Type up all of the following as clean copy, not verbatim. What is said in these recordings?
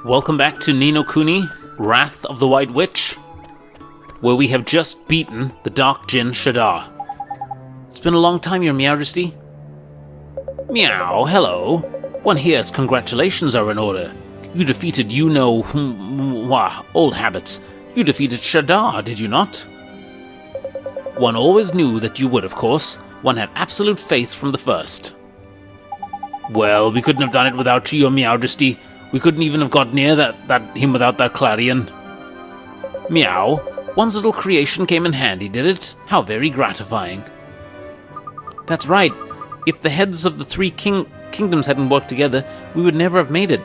Welcome back to Ni no Kuni, Wrath of the White Witch, where we have just beaten the Dark Djinn Shadar. It's been a long time, Your Majesty. Meow, hello. One hears congratulations are in order. You defeated old habits. You defeated Shadar, did you not? One always knew that you would, of course. One had absolute faith from the first. Well, we couldn't have done it without you, Your Majesty. We couldn't even have got near him without that clarion. Meow. One's little creation came in handy, did it? How very gratifying. That's right. If the heads of the three kingdoms hadn't worked together, we would never have made it.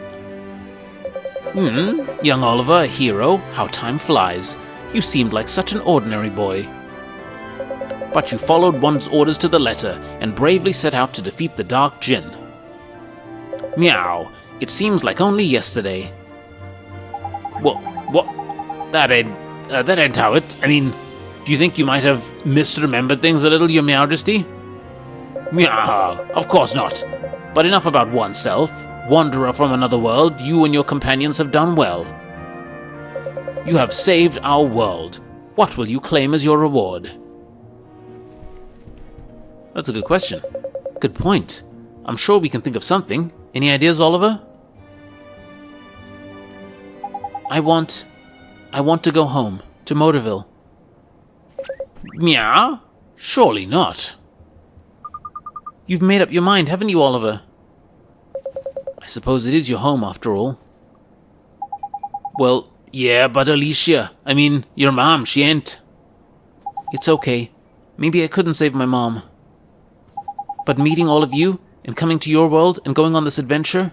Young Oliver, a hero, how time flies. You seemed like such an ordinary boy. But you followed one's orders to the letter, and bravely set out to defeat the Dark Djinn. Meow. It seems like only yesterday. What? That ain't how it... I mean, do you think you might have misremembered things a little, Your Majesty? Meow, of course not. But enough about oneself. Wanderer from another world, you and your companions have done well. You have saved our world. What will you claim as your reward? That's a good question. Good point. I'm sure we can think of something. Any ideas, Oliver? I want to go home, to Motorville. Meow? Surely not. You've made up your mind, haven't you, Oliver? I suppose it is your home, after all. Well, yeah, but Alicia, your mom, she ain't. It's okay. Maybe I couldn't save my mom. But meeting all of you, and coming to your world, and going on this adventure,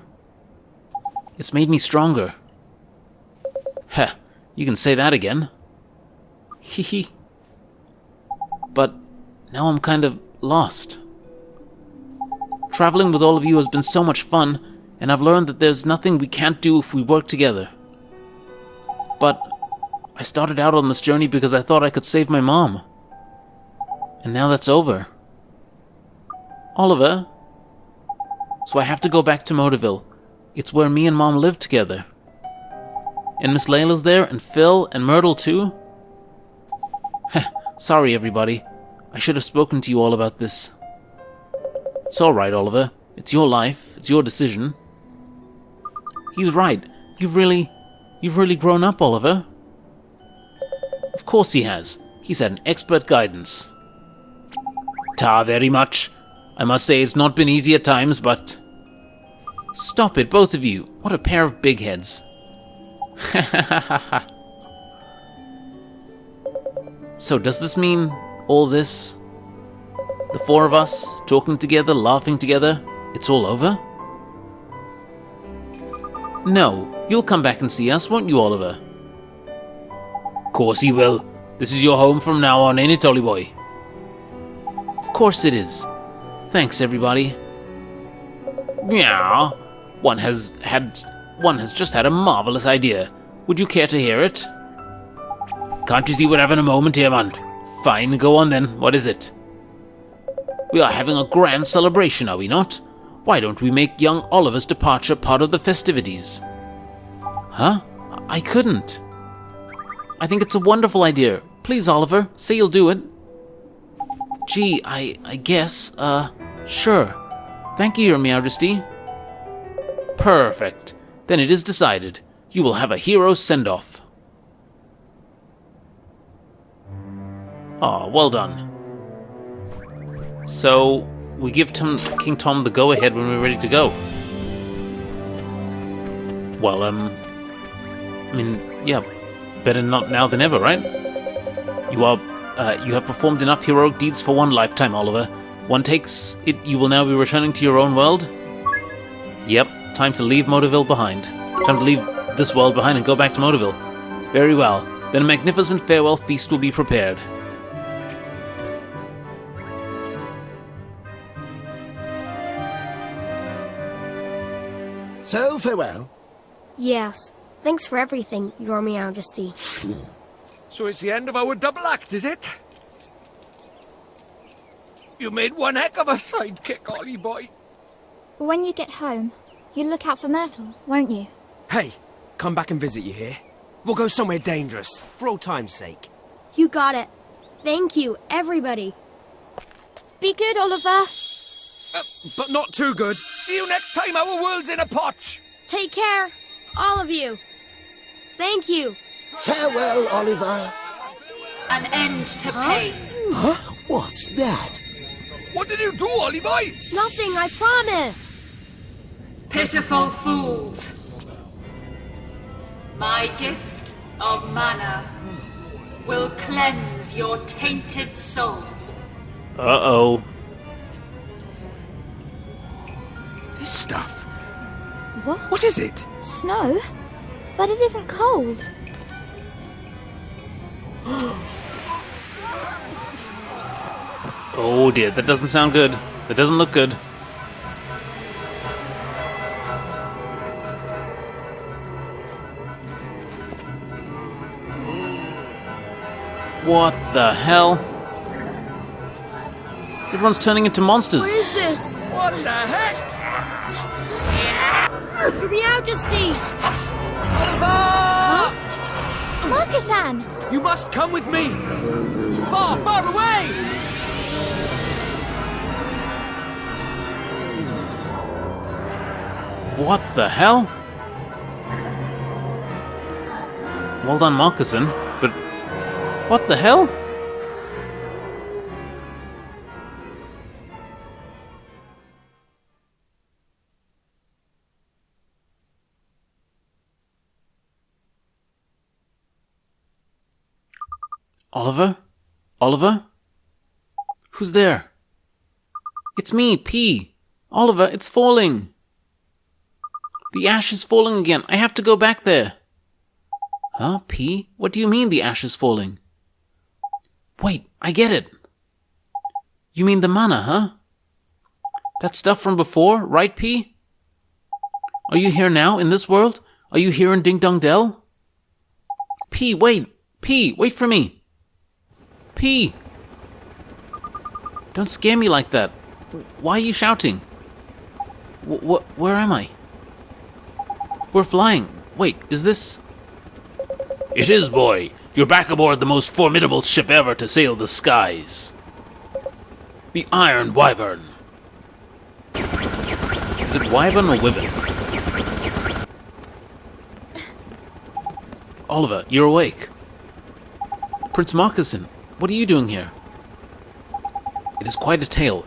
it's made me stronger. Heh, you can say that again. Hee. But now I'm kind of lost. Traveling with all of you has been so much fun, and I've learned that there's nothing we can't do if we work together. But I started out on this journey because I thought I could save my mom. And now that's over. Oliver? So I have to go back to Motorville. It's where me and Mom live together. And Miss Layla's there, and Phil, and Myrtle too? Heh, sorry everybody. I should have spoken to you all about this. It's alright, Oliver. It's your life. It's your decision. He's right. You've really grown up, Oliver. Of course he has. He's had an expert guidance. Ta very much. I must say it's not been easy at times, but... Stop it, both of you. What a pair of big heads. So does this mean all this? The four of us, talking together, laughing together, it's all over? No, you'll come back and see us, won't you, Oliver? Course he will. This is your home from now on, ain't it, Ollie boy? Of course it is. Thanks, everybody. Meow. One has just had a marvelous idea. Would you care to hear it? Can't you see we're having a moment here, man? Fine, go on then. What is it? We are having a grand celebration, are we not? Why don't we make young Oliver's departure part of the festivities? Huh? I couldn't. I think it's a wonderful idea. Please, Oliver, say you'll do it. Gee, I guess, sure. Thank you, Your Majesty. Perfect. Then it is decided. You will have a hero send-off. Aw, well done. So, we give King Tom the go-ahead when we're ready to go. Well, yeah, better not now than ever, right? You have performed enough heroic deeds for one lifetime, Oliver. One takes it you will now be returning to your own world? Yep, time to leave Motorville behind. Time to leave this world behind and go back to Motorville. Very well, then a magnificent farewell feast will be prepared. So, farewell. Yes. Thanks for everything, Your Majesty. So it's the end of our double act, is it? You made one heck of a sidekick, Ollie boy. When you get home, you'll look out for Myrtle, won't you? Hey, come back and visit you here. We'll go somewhere dangerous, for old time's sake. You got it. Thank you, everybody. Be good, Oliver. But not too good. See you next time our world's in a potch. Take care, all of you. Thank you. Farewell, Oliver. An end to pain. What's that? What did you do, Ollie boy? Nothing, I promise. Pitiful fools. My gift of mana will cleanse your tainted souls. Uh-oh. This stuff. What? What is it? Snow? But it isn't cold. Oh dear, that doesn't sound good. That doesn't look good. What the hell? Everyone's turning into monsters. What is this? What the heck? Your Majesty! Oliver! Marcus-san! You must come with me! Far, far away! What the hell? Well done, Moccasin, but what the hell? Oliver? Oliver? Who's there? It's me, P. Oliver, it's falling. The ash is falling again. I have to go back there. Huh, P? What do you mean the ash is falling? Wait, I get it. You mean the mana, huh? That stuff from before, right, P? Are you here now, in this world? Are you here in Ding Dong Dell? P, wait! P, wait for me! P! Don't scare me like that. Why are you shouting? Where am I? We're flying. Wait, is this... It is, boy. You're back aboard the most formidable ship ever to sail the skies. The Iron Wyvern. Is it Wyvern or Wyvern? Oliver, you're awake. Prince Moccasin, what are you doing here? It is quite a tale.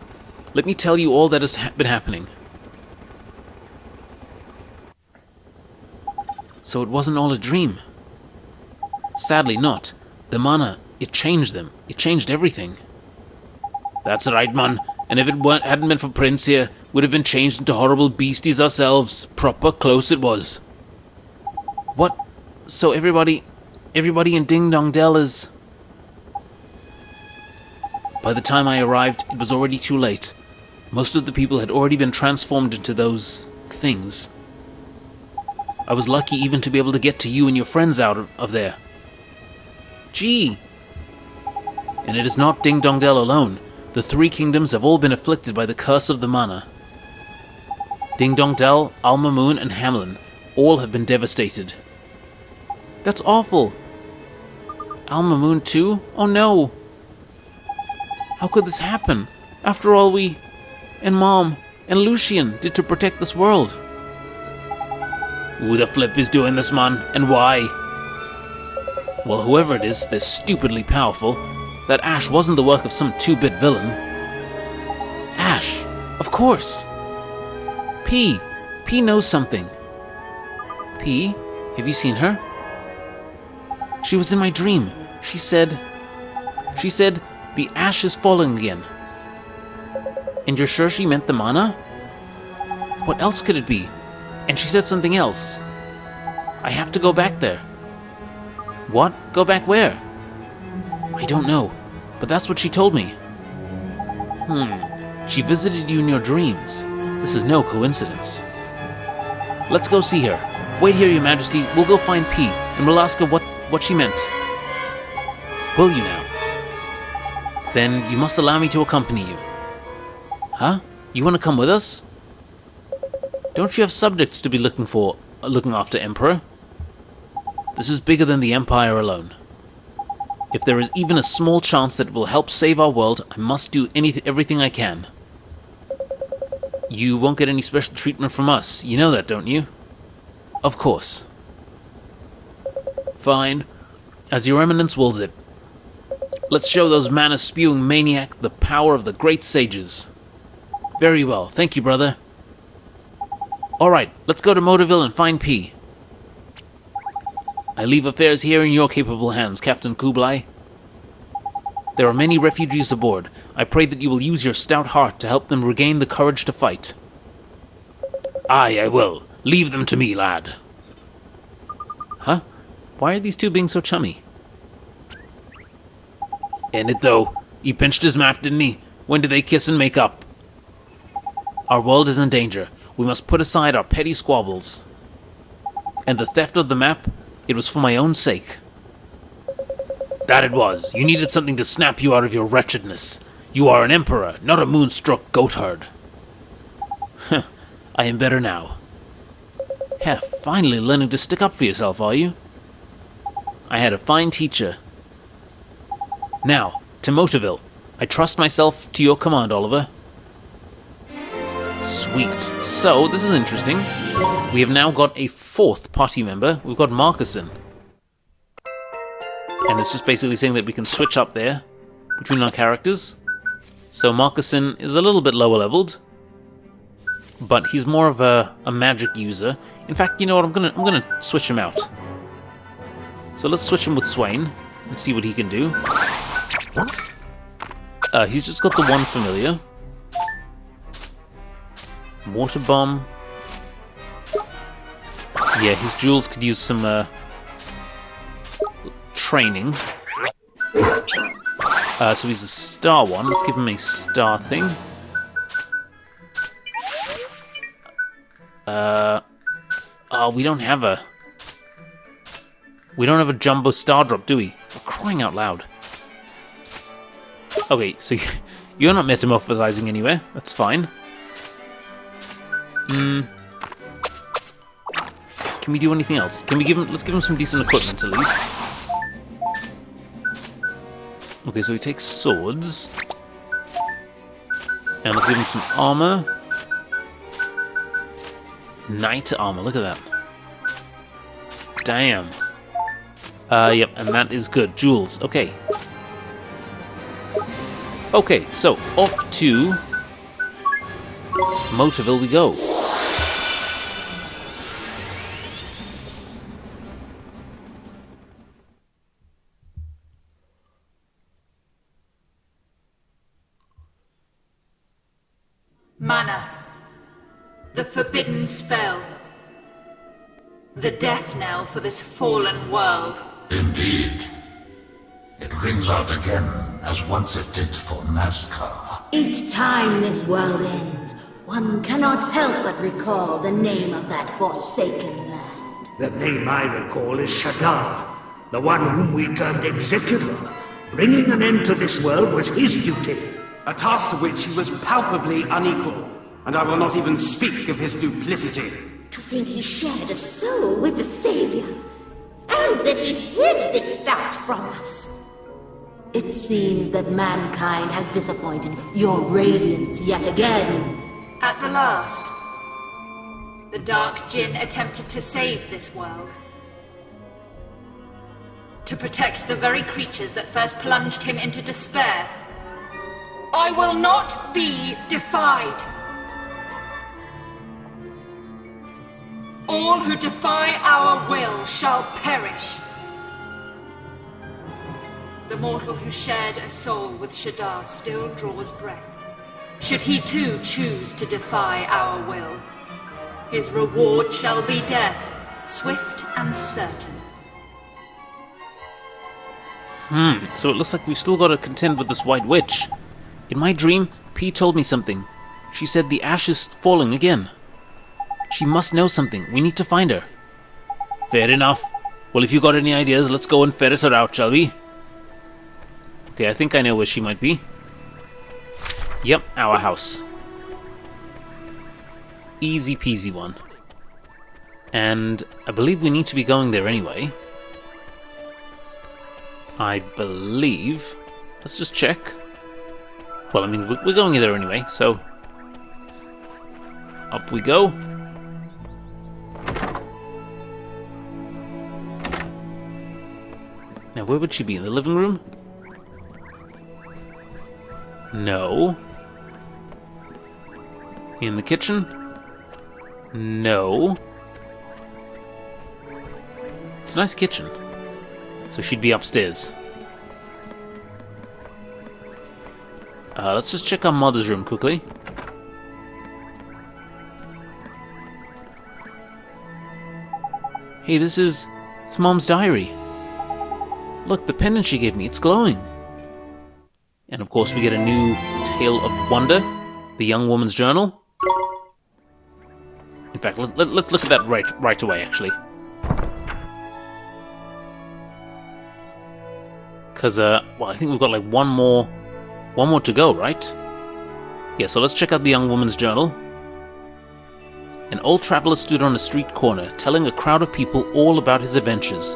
Let me tell you all that has been happening. So it wasn't all a dream. Sadly not. The mana, it changed them. It changed everything. That's right, man. And if it hadn't been for Prince here, we'd have been changed into horrible beasties ourselves. Proper close it was. What? So everybody in Ding Dong Dell is... By the time I arrived, it was already too late. Most of the people had already been transformed into those... things. I was lucky even to be able to get to you and your friends out of there. Gee! And it is not Ding Dong Dell alone. The three kingdoms have all been afflicted by the curse of the mana. Ding Dong Dell, Alma Moon, and Hamlin all have been devastated. That's awful! Alma Moon too? Oh no! How could this happen? After all we, and Mom, and Lucian did to protect this world. Who the flip is doing this, man, and why? Well, whoever it is, they're stupidly powerful. That ash wasn't the work of some 2-bit villain. Ash, of course. P knows something. P, have you seen her? She was in my dream. She said, the ash is falling again. And you're sure she meant the mana? What else could it be? And she said something else. I have to go back there. What? Go back where? I don't know, but that's what she told me. She visited you in your dreams. This is no coincidence. Let's go see her. Wait here, Your Majesty. We'll go find P, and we'll ask her what she meant. Will you now? Then you must allow me to accompany you. Huh? You want to come with us? Don't you have subjects to be looking after, Emperor? This is bigger than the Empire alone. If there is even a small chance that it will help save our world, I must do everything I can. You won't get any special treatment from us. You know that, don't you? Of course. Fine. As your eminence wills it. Let's show those mana-spewing maniac the power of the great sages. Very well. Thank you, brother. Alright, let's go to Motorville and find P. I leave affairs here in your capable hands, Captain Kublai. There are many refugees aboard. I pray that you will use your stout heart to help them regain the courage to fight. Aye, I will. Leave them to me, lad. Huh? Why are these two being so chummy? In it, though. He pinched his map, didn't he? When did they kiss and make up? Our world is in danger. We must put aside our petty squabbles. And the theft of the map, it was for my own sake. That it was. You needed something to snap you out of your wretchedness. You are an emperor, not a moonstruck goatherd. Huh. I am better now. Yeah, finally learning to stick up for yourself, are you? I had a fine teacher. Now, to Motorville. I trust myself to your command, Oliver. Sweet. So, this is interesting. We have now got a fourth party member. We've got Marcuson. And it's just basically saying that we can switch up there between our characters. So Marcuson is a little bit lower leveled, but he's more of a magic user. In fact, you know what? I'm gonna switch him out. So let's switch him with Swain and see what he can do. He's just got the one familiar. Water bomb. Yeah, his jewels could use some training. So he's a star one. Let's give him a star thing. Oh, we don't have a jumbo star drop, do we? We're crying out loud. Okay, so you're not metamorphosizing anywhere. That's fine. Can we do anything else? Can we give him? Let's give him some decent equipment at least. Okay, so he takes swords. And let's give him some armor. Knight armor, look at that. Damn. Yep, and that is good. Jewels, okay. Okay, so off to Motorville we go. Mana. The forbidden spell. The death knell for this fallen world. Indeed. It rings out again, as once it did for Nazca. Each time this world ends, one cannot help but recall the name of that forsaken land. The name I recall is Shadar, the one whom we turned executor. Bringing an end to this world was his duty. A task to which he was palpably unequal, and I will not even speak of his duplicity. To think he shared a soul with the Savior, and that he hid this fact from us. It seems that mankind has disappointed your radiance yet again. At the last, the Dark Djinn attempted to save this world. To protect the very creatures that first plunged him into despair. I will not be defied. All who defy our will shall perish. The mortal who shared a soul with Shadar still draws breath. Should he too choose to defy our will, his reward shall be death, swift and certain. So it looks like we've still got to contend with this White Witch. In my dream, P told me something. She said the ash is falling again. She must know something. We need to find her. Fair enough. Well, if you got any ideas, let's go and ferret her out, shall we? Okay, I think I know where she might be. Yep, our house. Easy peasy one. And I believe we need to be going there anyway. I believe... Let's just check. Well, I mean, we're going there anyway, so... Up we go. Now, where would she be? In the living room? No. In the kitchen? No. It's a nice kitchen. So she'd be upstairs. Let's just check our mother's room quickly. Hey, it's Mom's diary. Look, the pendant she gave me, it's glowing. And of course we get a new tale of wonder, the young woman's journal. In fact, let's look at that right away, actually. Because, well, I think we've got like one more to go, right? Yeah, so let's check out the young woman's journal. An old traveler stood on a street corner, telling a crowd of people all about his adventures.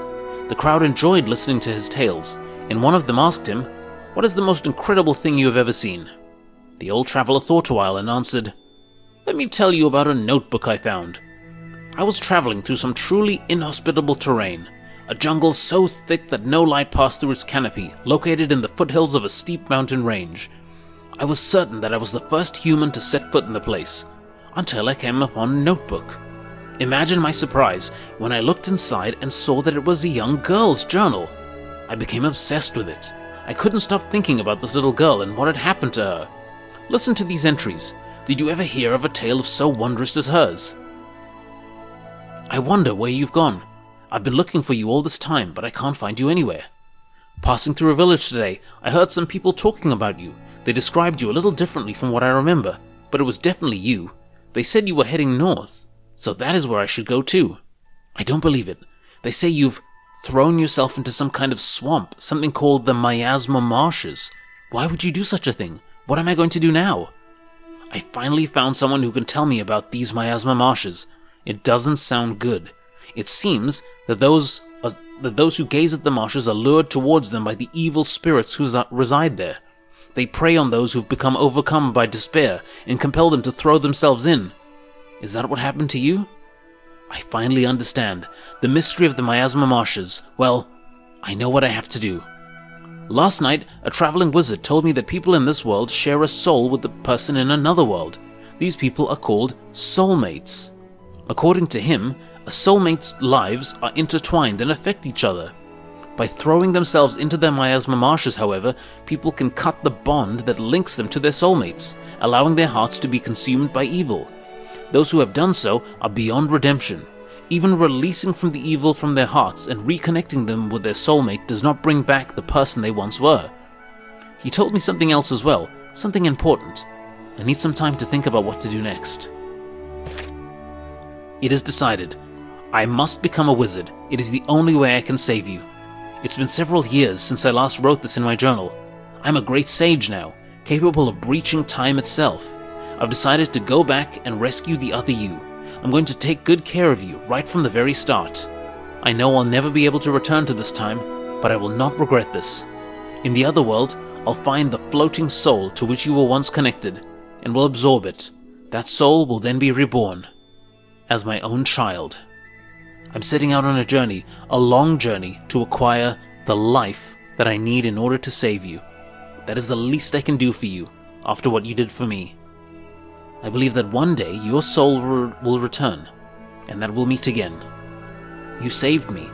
The crowd enjoyed listening to his tales, and one of them asked him, "What is the most incredible thing you have ever seen?" The old traveler thought a while and answered, "Let me tell you about a notebook I found. I was traveling through some truly inhospitable terrain, a jungle so thick that no light passed through its canopy, located in the foothills of a steep mountain range. I was certain that I was the first human to set foot in the place, until I came upon a notebook. Imagine my surprise when I looked inside and saw that it was a young girl's journal. I became obsessed with it. I couldn't stop thinking about this little girl and what had happened to her. Listen to these entries. Did you ever hear of a tale so wondrous as hers? I wonder where you've gone. I've been looking for you all this time, but I can't find you anywhere. Passing through a village today, I heard some people talking about you. They described you a little differently from what I remember, but it was definitely you. They said you were heading north, so that is where I should go too. I don't believe it. They say you've thrown yourself into some kind of swamp, something called the Miasma Marshes. Why would you do such a thing? What am I going to do now? I finally found someone who can tell me about these Miasma Marshes. It doesn't sound good. It seems that those who gaze at the marshes are lured towards them by the evil spirits who reside there. They prey on those who've become overcome by despair and compel them to throw themselves in. Is that what happened to you? I finally understand. The mystery of the Miasma Marshes. Well, I know what I have to do. Last night, a traveling wizard told me that people in this world share a soul with the person in another world. These people are called soulmates. According to him, a soulmate's lives are intertwined and affect each other. By throwing themselves into their Miasma Marshes, however, people can cut the bond that links them to their soulmates, allowing their hearts to be consumed by evil. Those who have done so are beyond redemption. Even releasing from the evil from their hearts and reconnecting them with their soulmate does not bring back the person they once were. He told me something else as well, something important. I need some time to think about what to do next. It is decided. I must become a wizard. It is the only way I can save you. It's been several years since I last wrote this in my journal. I'm a great sage now, capable of breaching time itself. I've decided to go back and rescue the other you. I'm going to take good care of you right from the very start. I know I'll never be able to return to this time, but I will not regret this. In the other world, I'll find the floating soul to which you were once connected, and will absorb it. That soul will then be reborn as my own child. I'm setting out on a journey, a long journey, to acquire the life that I need in order to save you. That is the least I can do for you, after what you did for me. I believe that one day your soul will return, and that we'll meet again. You saved me.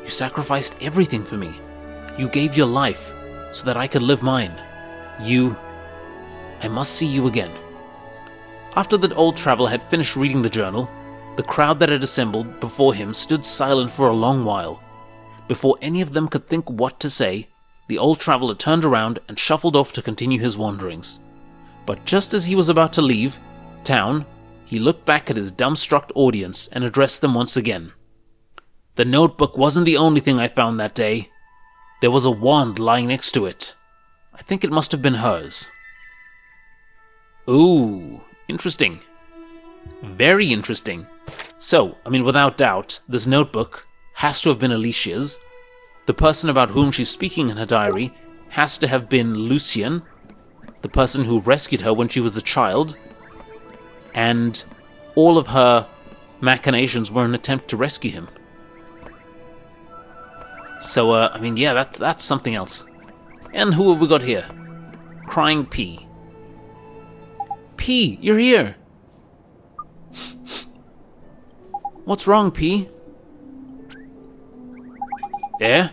You sacrificed everything for me. You gave your life so that I could live mine. I must see you again. After the old traveler had finished reading the journal, the crowd that had assembled before him stood silent for a long while. Before any of them could think what to say, the old traveler turned around and shuffled off to continue his wanderings. But just as he was about to leave town, he looked back at his dumbstruck audience and addressed them once again. The notebook wasn't the only thing I found that day. There was a wand lying next to it. I think it must have been hers. Ooh, interesting. Very interesting. So, I mean, without doubt, this notebook has to have been Alicia's. the person about whom she's speaking in her diary has to have been Lucien, the person who rescued her when she was a child, and all of her machinations were an attempt to rescue him. So, I mean, yeah, that's something else. And who have we got here? Crying P. P, you're here! What's wrong, P? Yeah?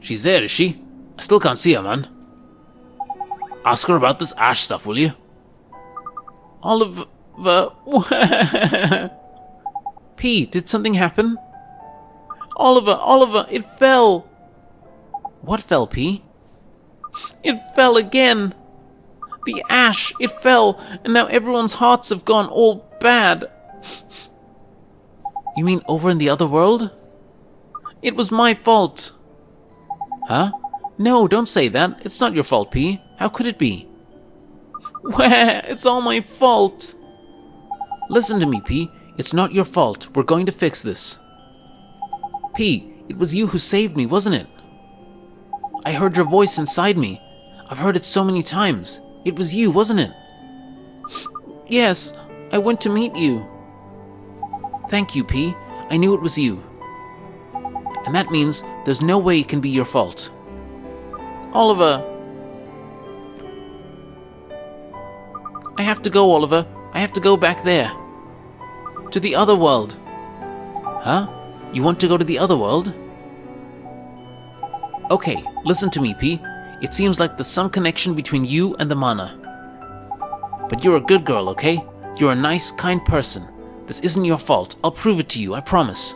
She's there, is she? I still can't see her, man. Ask her about this ash stuff, will you? Oliver... P, did something happen? Oliver, it fell! What fell, P? It fell again! The ash, it fell, and now everyone's hearts have gone all bad. You mean over in the other world? It was my fault. Huh? No, don't say that. It's not your fault, P. How could it be? Wah, it's all my fault. Listen to me, P. It's not your fault. We're going to fix this. P, it was you who saved me, wasn't it? I heard your voice inside me. I've heard it so many times. It was you, wasn't it? Yes, I went to meet you. Thank you, P. I knew it was you. And that means there's no way it can be your fault. Oliver. I have to go, Oliver. I have to go back there. To the other world. Huh? You want to go to the other world? Okay, listen to me, P. It seems like there's some connection between you and the mana. But you're a good girl, okay? You're a nice, kind person. This isn't your fault. I'll prove it to you, I promise.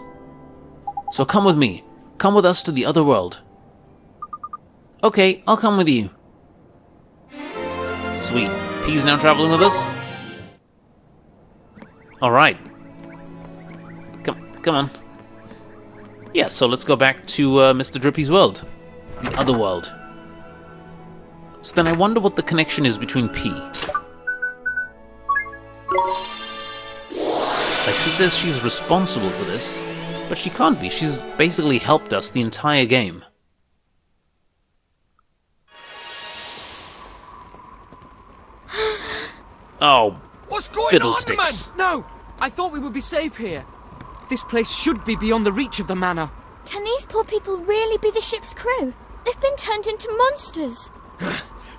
So come with me. Come with us to the other world. Okay, I'll come with you. Sweet. P's now traveling with us? Alright. Come on. Yeah, so let's go back to Mr. Drippy's world. The other world. So then I wonder what the connection is between P. Like, she says she's responsible for this, but she can't be. She's basically helped us the entire game. Oh, what's going fiddlesticks. on, man? No! I thought we would be safe here. This place should be beyond the reach of the manor. Can these poor people really be the ship's crew? They've been turned into monsters.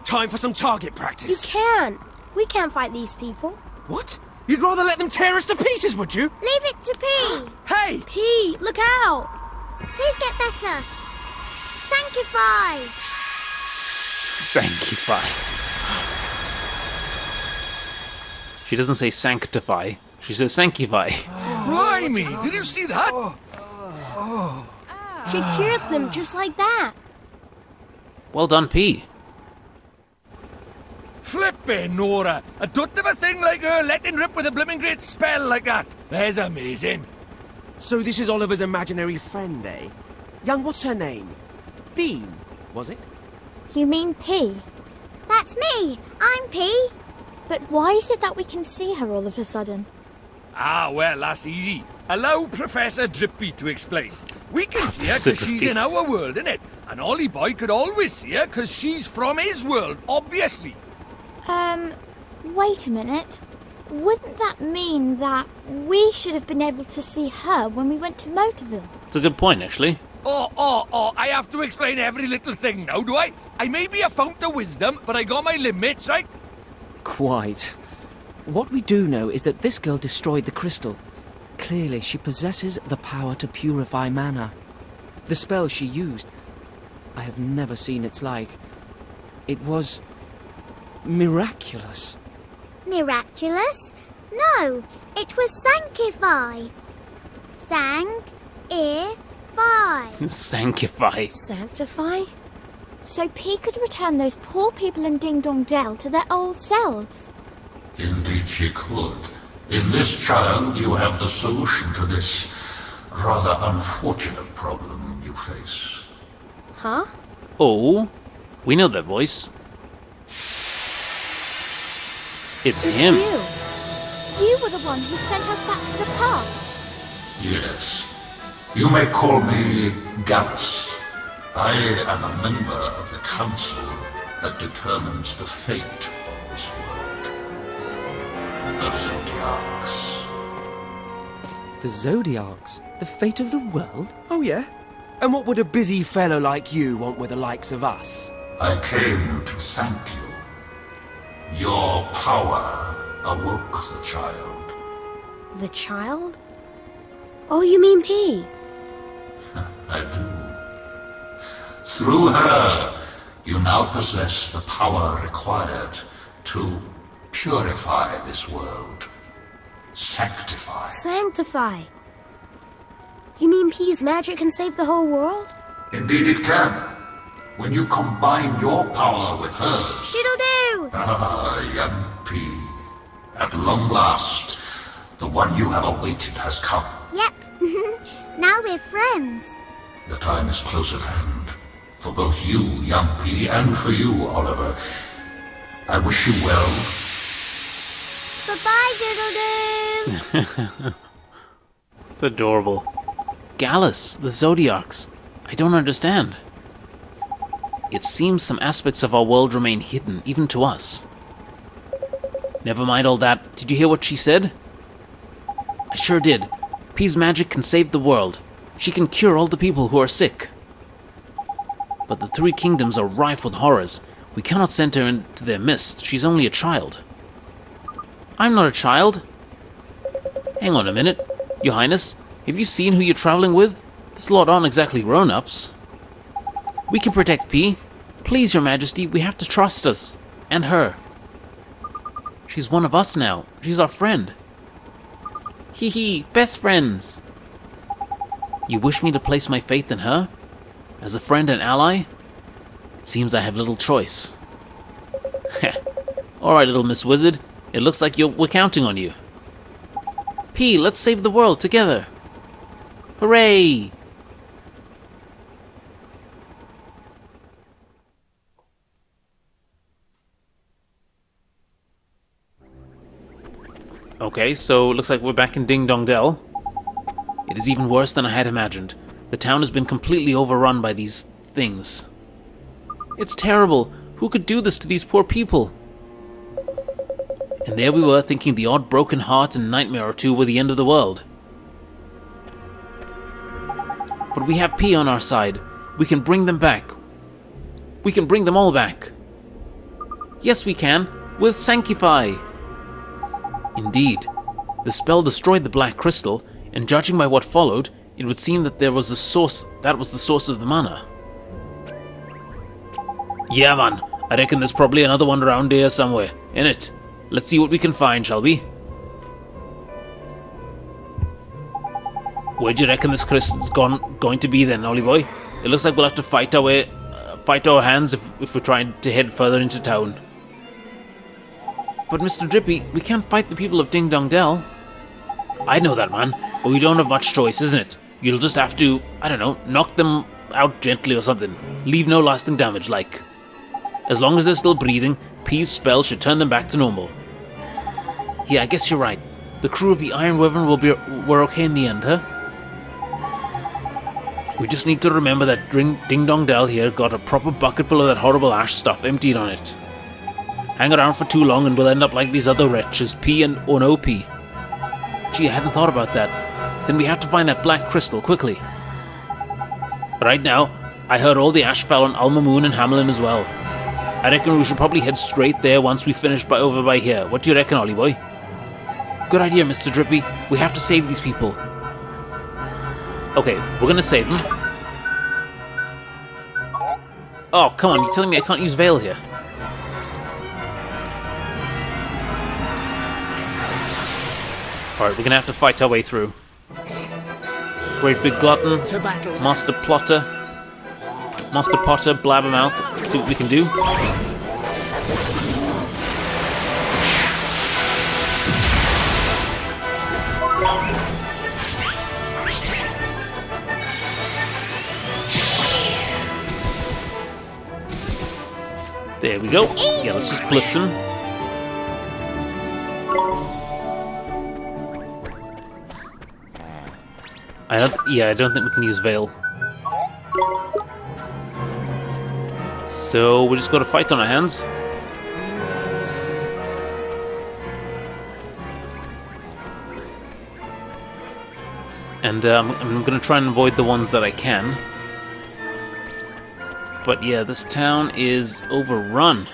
Time for some target You practice. can't. We can't fight these people. What? You'd rather let them tear us to pieces, would you? Leave it to P. Hey! P, look out. Please get better. Sanctify! Sanctify. She doesn't say sanctify. She says sanctify. Blimey! Did you see that? She cured them just like that. Well done, P. Flippin' Nora! I don't have a thing like her letting rip with a blooming great spell like that. That's amazing. So this is Oliver's imaginary friend, eh? Young, what's her name? Bean, was it? You mean P? That's me. I'm P. But why is it that we can see her all of a sudden? Ah, well, that's easy. Allow Professor Drippy to explain. We can see her because she's in our world, innit? And Ollie Boy could always see her because she's from his world, obviously. Wait a minute. Wouldn't that mean that we should have been able to see her when we went to Motorville? It's a good point, actually. Oh, I have to explain every little thing now, do I? I may be a fount of wisdom, but I got my limits, right? Quite. What we do know is that this girl destroyed the crystal. Clearly, she possesses the power to purify mana. The spell she used, I have never seen its like. It was miraculous. Miraculous? No, it was sanctify. Sang-i-fi. Sanctify. Sanctify? So P could return those poor people in Ding Dong Dell to their old selves. Indeed she could. In this child, you have the solution to this rather unfortunate problem you face. Huh? Oh, we know that voice. It's him. You were the one who sent us back to the past. Yes. You may call me Gallus. I am a member of the council that determines the fate of this world. The Zodiacs. The Zodiacs? The fate of the world? Oh, yeah? And what would a busy fellow like you want with the likes of us? I came to thank you. Your power awoke the child. The child? Oh, you mean P? I do. Through her, you now possess the power required to purify this world. Sanctify. Sanctify. You mean P's magic can save the whole world? Indeed it can. When you combine your power with hers. Doodle-doo! Ah, young P. At long last, the one you have awaited has come. Yep. Now we're friends. The time is close at hand. For both you, young P, and for you, Oliver. I wish you well. Bye-bye, Doodle-doo! It's adorable. Gallus, the Zodiacs. I don't understand. It seems some aspects of our world remain hidden, even to us. Never mind all that. Did you hear what she said? I sure did. P's magic can save the world. She can cure all the people who are sick. But the three kingdoms are rife with horrors. We cannot send her into their midst. She's only a child. I'm not a child. Hang on a minute. Your Highness, have you seen who you're traveling with? This lot aren't exactly grown-ups. We can protect P. Please, Your Majesty, we have to trust us. And her. She's one of us now. She's our friend. Hee hee, best friends. You wish me to place my faith in her? As a friend and ally? It seems I have little choice. Alright, little Miss Wizard. It looks like we're counting on you. P, let's save the world together. Hooray! Okay, so looks like we're back in Ding Dong Dell. It is even worse than I had imagined. The town has been completely overrun by these things. It's terrible. Who could do this to these poor people? And there we were, thinking the odd broken heart and nightmare or two were the end of the world. But we have P on our side. We can bring them back. We can bring them all back. Yes, we can. With Sanctify. Indeed. The spell destroyed the black crystal, and judging by what followed, it would seem that that was the source of the mana. Yeah, man. I reckon there's probably another one around here somewhere, innit? Let's see what we can find, shall we? Where do you reckon this crystal's going to be then, Ollie boy? It looks like we'll have to fight our hands if we're trying to head further into town. But Mr. Drippy, we can't fight the people of Ding Dong Dell. I know that, man, but we don't have much choice, isn't it? You'll just have to, I don't know, knock them out gently or something. Leave no lasting damage, like. As long as they're still breathing, P's spell should turn them back to normal. Yeah, I guess you're right. The crew of the Iron Wyvern were okay in the end, huh? We just need to remember that Ding Dong Dell here got a proper bucket full of that horrible ash stuff emptied on it. Hang around for too long and we'll end up like these other wretches, P and no P. Gee, I hadn't thought about that. Then we have to find that black crystal, quickly. Right now, I heard all the ash fell on Alma Moon and Hamelin as well. I reckon we should probably head straight there once we finish over by here. What do you reckon, Ollie boy? Good idea, Mr. Drippy. We have to save these people. Okay, we're gonna save them. Oh, come on, you're telling me I can't use Veil here? Alright, we're gonna have to fight our way through. Great Big Glutton, Master Potter, Blabbermouth. Let's see what we can do. There we go. Yeah, let's just blitz him. I don't think we can use Veil. So we just got a fight on our hands. And I'm going to try and avoid the ones that I can. But yeah, this town is overrun.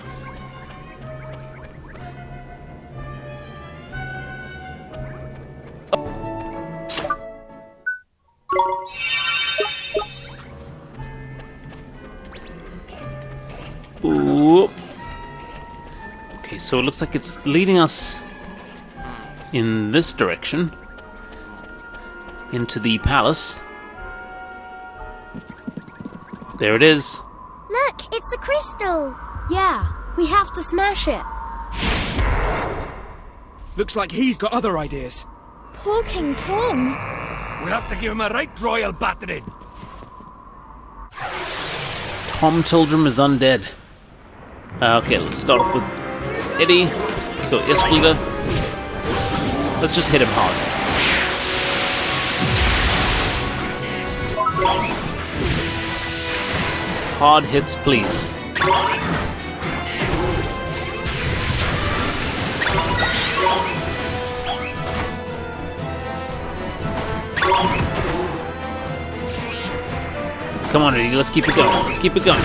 Ooh. Okay, so it looks like it's leading us in this direction. Into the palace. There it is. Look, it's the crystal. Yeah, we have to smash it. Looks like he's got other ideas. Poor King Tom. We'll have to give him a right royal battering. Tom Tildrum is undead. Okay, let's start off with Eddie. Let's go Esplita. Let's just hit him hard. Hard hits, please. Come on, Eddie, let's keep it going. Let's keep it going.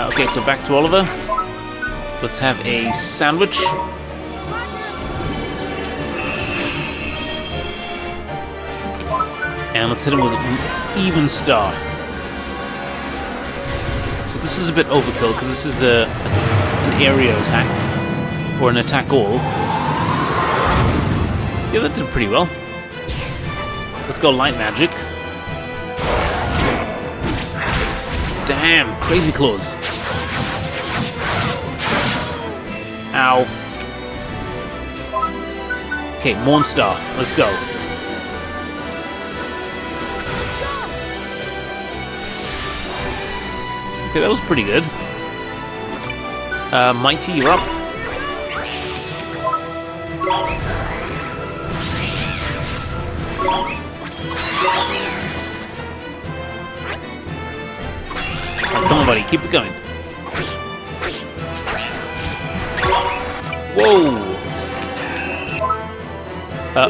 Okay, so back to Oliver. Let's have a sandwich. And let's hit him with an even star. So this is a bit overkill because this is an area attack. Or an attack all. Yeah, that did pretty well. Let's go light magic. Damn, crazy claws. Ow. Okay, Mornstar, let's go. Okay, that was pretty good. Mighty, you're up. Right, come on, buddy, keep it going. Whoa!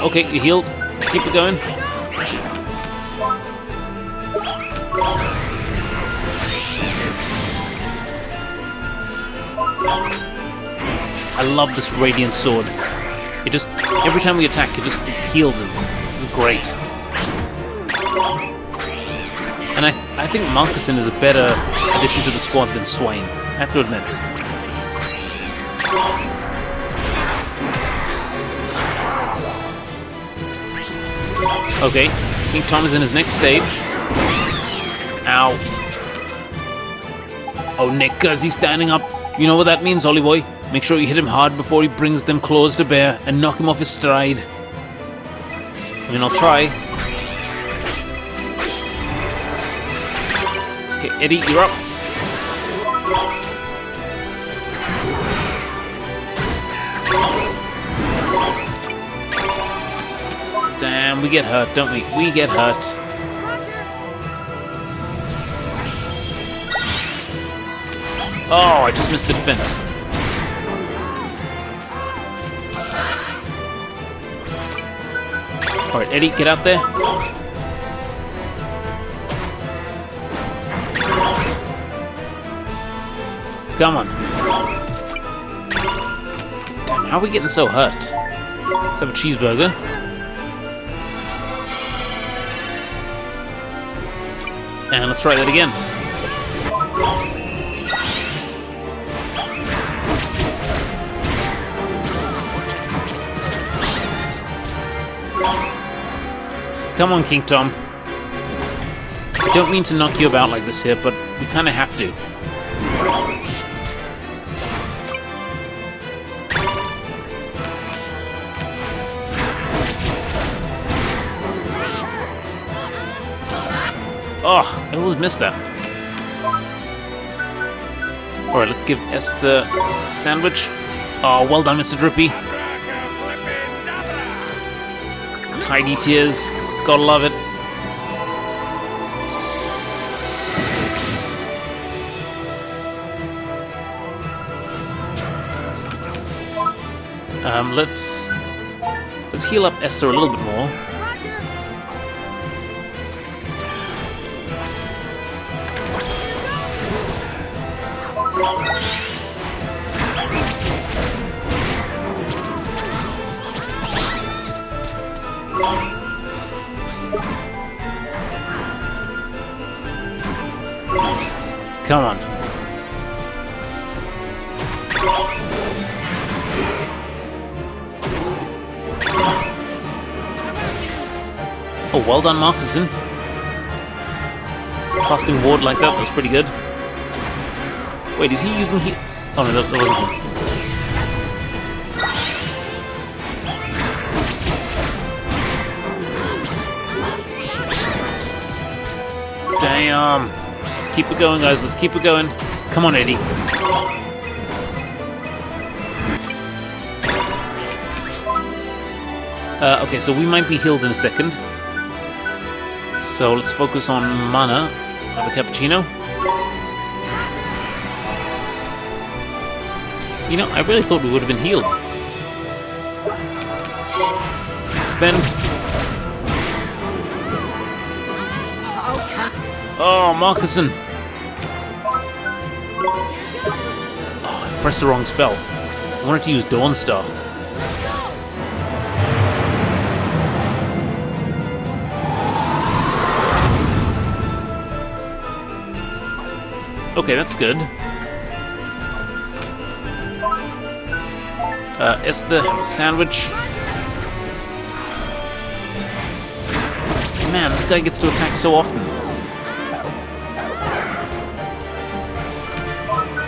Okay, you healed. Let's keep it going. I love this radiant sword. It just, every time we attack, it just heals him. It's great. And I think Malkason is a better addition to the squad than Swain. I have to admit. Okay, King Tom is in his next stage. Ow. Oh, Nick, he's standing up. You know what that means, Ollie boy? Make sure you hit him hard before he brings them claws to bear and knock him off his stride. I mean, I'll try. Okay, Eddie, you're up. Damn, we get hurt, don't we? We get hurt. Oh, I just missed the defense. Alright, Eddie, get out there. Come on. Damn, how are we getting so hurt? Let's have a cheeseburger. And let's try that again. Come on, King Tom. I don't mean to knock you about like this here, but we kind of have to. Oh, I always missed that. Alright, let's give S the sandwich. Oh, well done, Mr. Drippy. Tiny tears. Gotta love it. Let's heal up Esther a little bit more. Come on. Oh, well done, Marcuson. Casting ward like that was pretty good. Wait, is he using he? Oh no, that wasn't him. Damn. Let's keep it going, guys. Let's keep it going. Come on, Eddie. Okay, so we might be healed in a second. So let's focus on mana. Have a cappuccino. You know, I really thought we would have been healed. Ben. Oh, Marcuson. Oh, I pressed the wrong spell. I wanted to use Dawnstar. Okay, that's good. Esther, have a sandwich. Man, this guy gets to attack so often.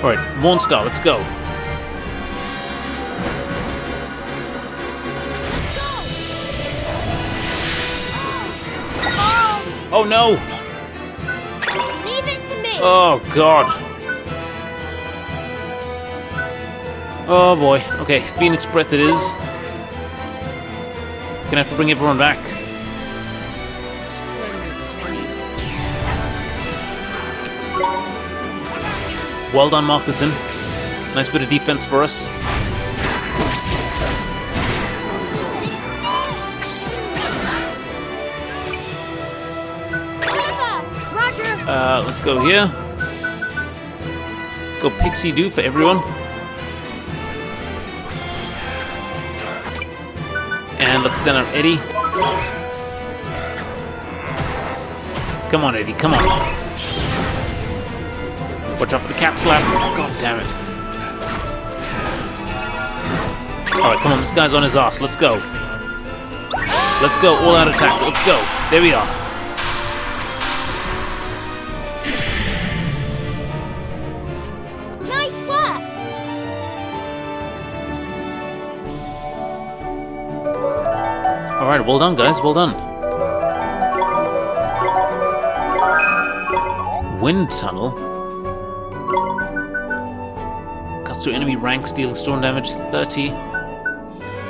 Alright, Dawnstar, let's go. Oh no! Leave it to me! Oh god. Oh boy. Okay, Phoenix Breath it is. Gonna have to bring everyone back. Well done, Marcuson. Nice bit of defense for us. Let's go here. Let's go Pixie Do for everyone. And let's send out Eddie. Come on, Eddie, come on. Watch out for the cat slap. God damn it. Alright, come on, this guy's on his ass. Let's go. Let's go, all out attack. Let's go. There we are. Nice work! Alright, well done, guys. Well done. Wind Tunnel. Cuts through enemy ranks, dealing storm damage 30.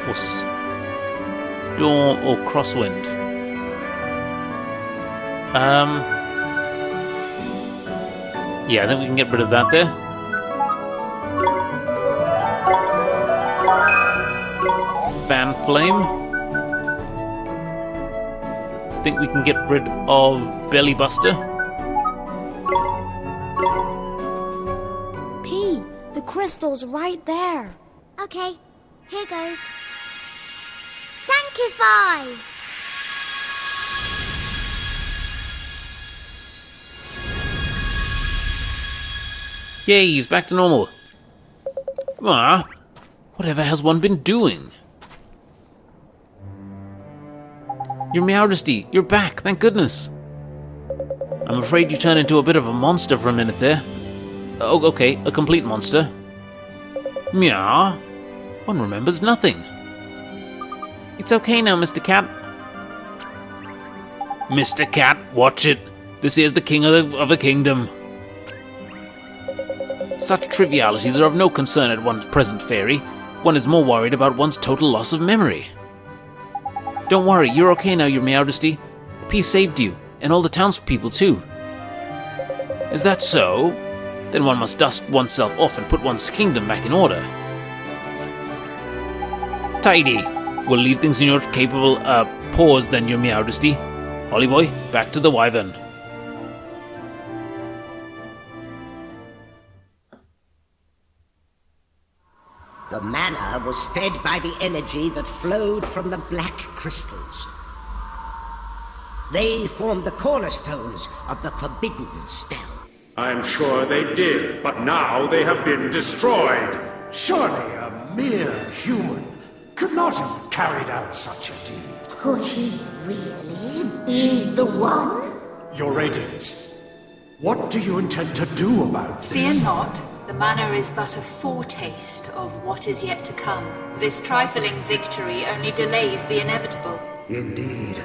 Or storm or crosswind. Yeah, I think we can get rid of that there. Fan Flame. I think we can get rid of Belly Buster. P, the crystal's right there. Okay, here goes. Sanctify! Yay, he's back to normal. Ah, whatever has one been doing? Your Majesty, you're back, thank goodness. I'm afraid you turned into a bit of a monster for a minute there. Oh, okay, a complete monster. Meow. One remembers nothing. It's okay now, Mr. Cat. Mr. Cat, watch it. This is the king of a kingdom. Such trivialities are of no concern at one's present fairy. One is more worried about one's total loss of memory. Don't worry, you're okay now, Your Majesty. P saved you, and all the townspeople too. Is that so? Then one must dust oneself off and put one's kingdom back in order. Tidy. We'll leave things in your capable, paws then, Your Majesty. Ollie boy, back to the wyvern. The mana was fed by the energy that flowed from the black crystals. They formed the cornerstones of the forbidden spell. I'm sure they did, but now they have been destroyed. Surely a mere human could not have carried out such a deed. Could he really be the one? Your Radiance, what do you intend to do about this? Fear not. The manor is but a foretaste of what is yet to come. This trifling victory only delays the inevitable. Indeed.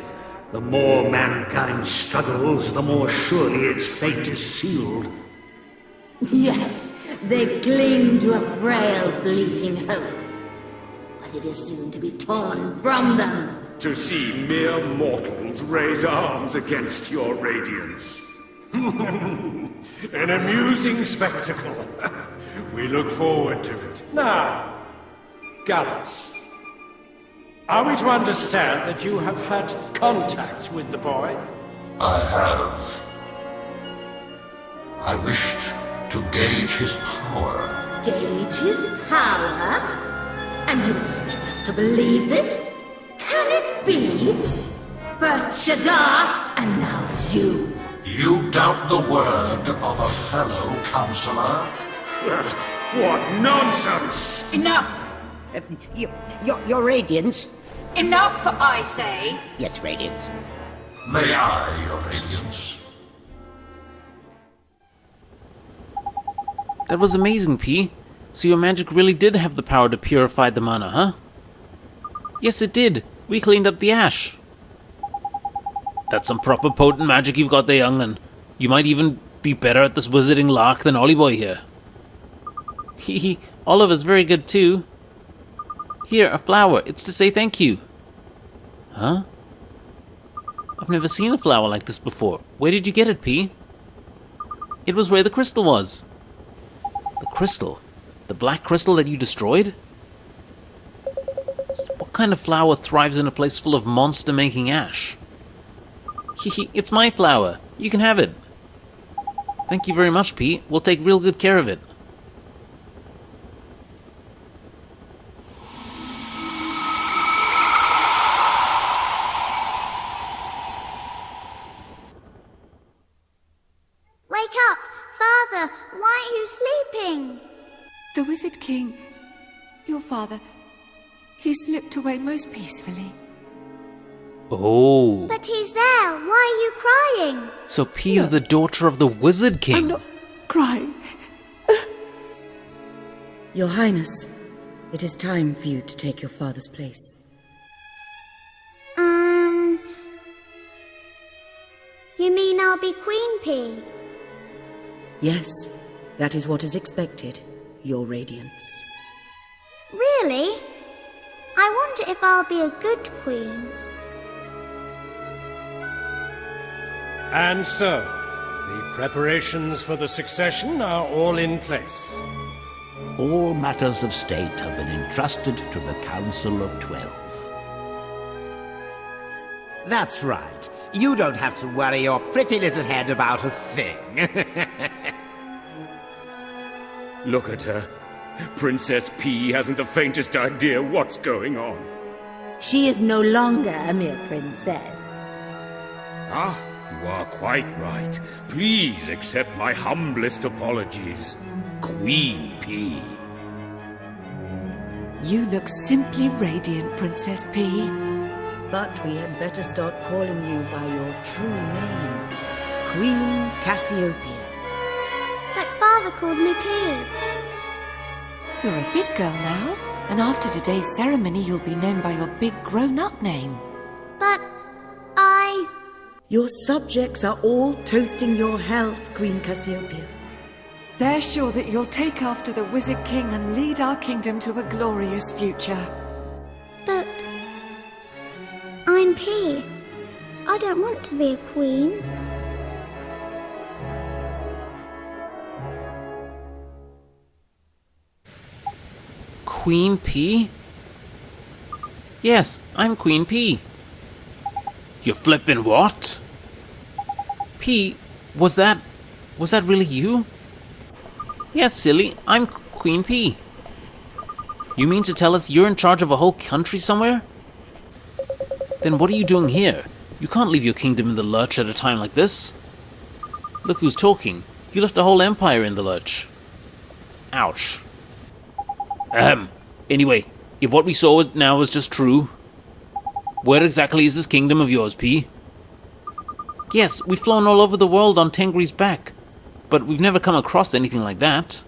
The more mankind struggles, the more surely its fate is sealed. Yes, they cling to a frail, fleeting hope. But it is soon to be torn from them. To see mere mortals raise arms against your Radiance. An amusing spectacle. We look forward to it. Now, Gallus, are we to understand that you have had contact with the boy? I have. I wished to gauge his power. Gauge his power? And you expect us to believe this? Can it be? First Shadar, and now you. You doubt the word of a fellow counselor? What nonsense! Enough! Your Radiance? Enough, I say! Yes, Radiance. May I, Your Radiance? That was amazing, P. So your magic really did have the power to purify the mana, huh? Yes, it did. We cleaned up the ash. That's some proper potent magic you've got there, young'un. You might even be better at this wizarding lark than Ollie boy here. Hehe, Oliver's very good too. Here, a flower. It's to say thank you. Huh? I've never seen a flower like this before. Where did you get it, P? It was where the crystal was. The crystal? The black crystal that you destroyed? What kind of flower thrives in a place full of monster-making ash? Hehe, it's my flower. You can have it. Thank you very much, Pete. We'll take real good care of it. Wake up! Father, why are you sleeping? The Wizard King, your father, he slipped away most peacefully. Oh. But he's there. Why are you crying? So P's the daughter of the Wizard King. I'm not crying. Your Highness, it is time for you to take your father's place. You mean I'll be Queen P? Yes, that is what is expected, Your Radiance. Really? I wonder if I'll be a good queen. And so, the preparations for the succession are all in place. All matters of state have been entrusted to the Council of 12. That's right. You don't have to worry your pretty little head about a thing. Look at her. Princess P hasn't the faintest idea what's going on. She is no longer a mere princess. Ah, you are quite right. Please accept my humblest apologies. Queen P. You look simply radiant, Princess P. But we had better start calling you by your true name, Queen Cassiopeia. But Father called me P. You're a big girl now, and after today's ceremony you'll be known by your big grown-up name. But Your subjects are all toasting your health, Queen Cassiopeia. They're sure that you'll take after the Wizard King and lead our kingdom to a glorious future. But I Queen P. I don't want to be a queen. Queen P? Yes, I'm Queen P. You flippin' what? P, was that really you? Yes, silly, I'm Queen P. You mean to tell us you're in charge of a whole country somewhere? Then what are you doing here? You can't leave your kingdom in the lurch at a time like this. Look who's talking. You left a whole empire in the lurch. Ouch. Anyway, if what we saw now is just true, where exactly is this kingdom of yours, P? Yes, we've flown all over the world on Tengri's back, but we've never come across anything like that.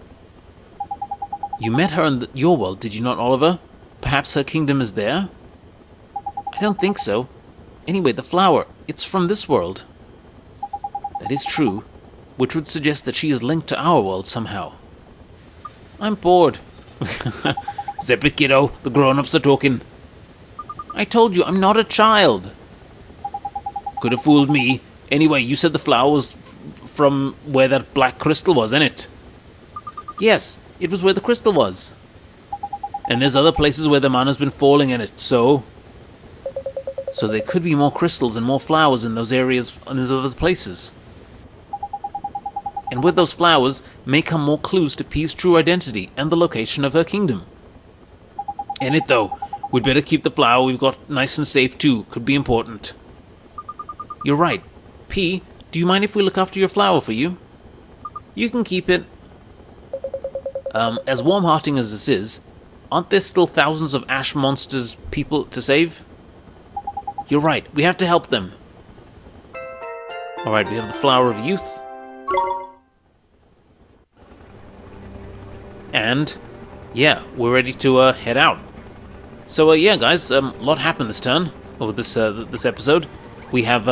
You met her in your world, did you not, Oliver? Perhaps her kingdom is there? I don't think so. Anyway, the flower, it's from this world. That is true, which would suggest that she is linked to our world somehow. I'm bored. Zip it, kiddo. The grown-ups are talking. I told you, I'm not a child. Could have fooled me. Anyway, you said the flower was from where that black crystal was, innit? Yes, it was where the crystal was. And there's other places where the mana's been falling in it, so there could be more crystals and more flowers in those areas and those other places. And with those flowers may come more clues to P's true identity and the location of her kingdom. In it though, we'd better keep the flower we've got nice and safe too, could be important. You're right. P, do you mind if we look after your flower for you? You can keep it. As warm-hearting as this is, aren't there still thousands of ash monsters people to save? You're right, we have to help them. Alright, we have the Flower of Youth. And, yeah, we're ready to head out. So, yeah, guys, a lot happened this turn, or this episode. We have,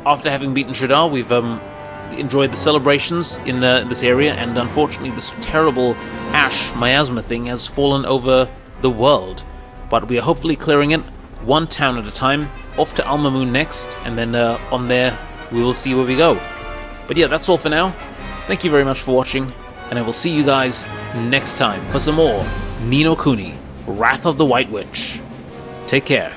after having beaten Shadar, we've enjoyed the celebrations in this area, and unfortunately this terrible ash miasma thing has fallen over the world. But we are hopefully clearing it one town at a time, off to Almamoon next, and then on there we will see where we go. But yeah, that's all for now. Thank you very much for watching, and I will see you guys next time for some more Ni no Kuni, Wrath of the White Witch. Take care.